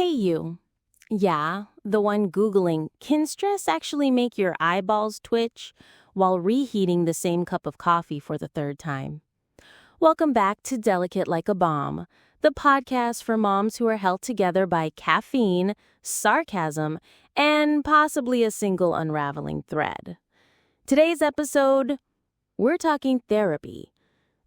Hey, you. Yeah, the one Googling, can stress actually make your eyeballs twitch while reheating the same cup of coffee for the third time? Welcome back to Delicate Like a Bomb, the podcast for moms who are held together by caffeine, sarcasm, and possibly a single unraveling thread. Today's episode, we're talking therapy.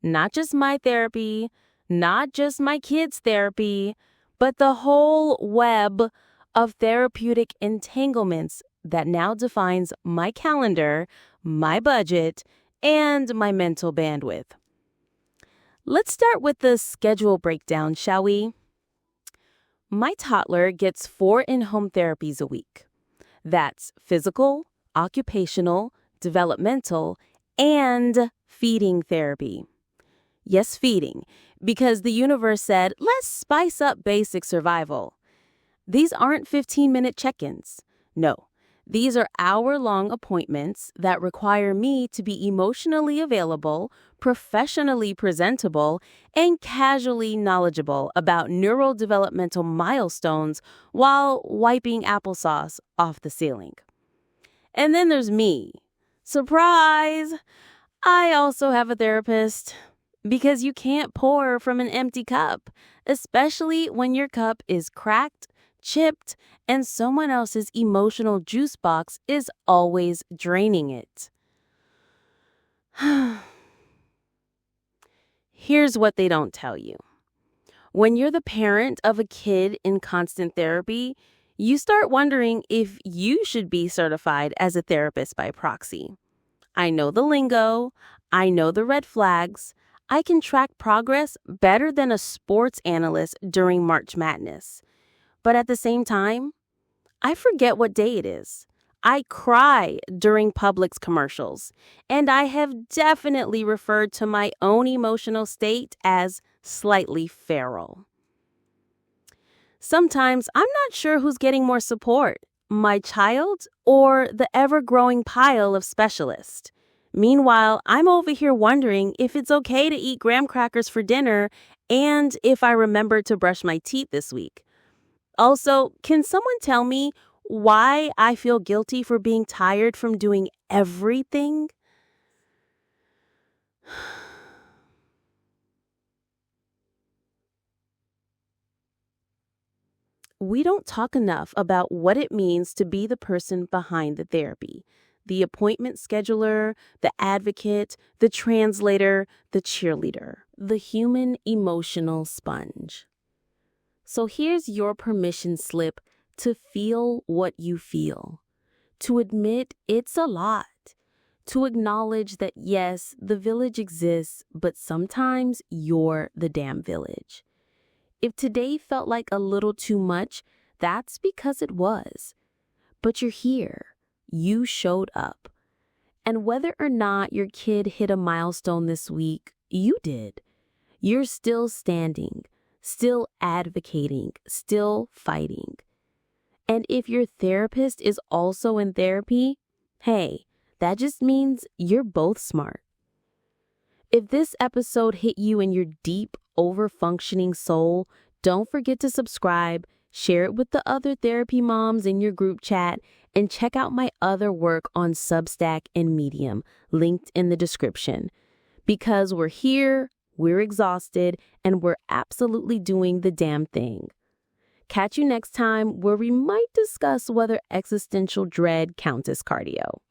Not just my therapy, not just my kids' therapy, but the whole web of therapeutic entanglements that now defines my calendar, my budget, and my mental bandwidth. Let's start with the schedule breakdown, shall we? My toddler gets 4 in-home therapies a week. That's physical, occupational, developmental, and feeding therapy. Yes, feeding, because the universe said, let's spice up basic survival. These aren't 15-minute check-ins. No, these are hour-long appointments that require me to be emotionally available, professionally presentable, and casually knowledgeable about neurodevelopmental milestones while wiping applesauce off the ceiling. And then there's me. Surprise! I also have a therapist. Because you can't pour from an empty cup, especially when your cup is cracked, chipped, and someone else's emotional juice box is always draining it. Here's what they don't tell you. When you're the parent of a kid in constant therapy, you start wondering if you should be certified as a therapist by proxy. I know the lingo. I know the red flags. I can track progress better than a sports analyst during March Madness. But at the same time, I forget what day it is. I cry during Publix commercials, and I have definitely referred to my own emotional state as slightly feral. Sometimes I'm not sure who's getting more support, my child or the ever-growing pile of specialists. Meanwhile, I'm over here wondering if it's okay to eat graham crackers for dinner and if I remember to brush my teeth this week. Also, can someone tell me why I feel guilty for being tired from doing everything? We don't talk enough about what it means to be the person behind the therapy. The appointment scheduler, the advocate, the translator, the cheerleader, the human emotional sponge. So here's your permission slip to feel what you feel, to admit it's a lot, to acknowledge that yes, the village exists, but sometimes you're the damn village. If today felt like a little too much, that's because it was. But you're here. You showed up. And whether or not your kid hit a milestone this week, you did. You're still standing, still advocating, still fighting. And if your therapist is also in therapy, hey, that just means you're both smart. If this episode hit you in your deep, over-functioning soul, don't forget to subscribe, share it with the other therapy moms in your group chat, and check out my other work on Substack and Medium, linked in the description. Because we're here, we're exhausted, and we're absolutely doing the damn thing. Catch you next time where we might discuss whether existential dread counts as cardio.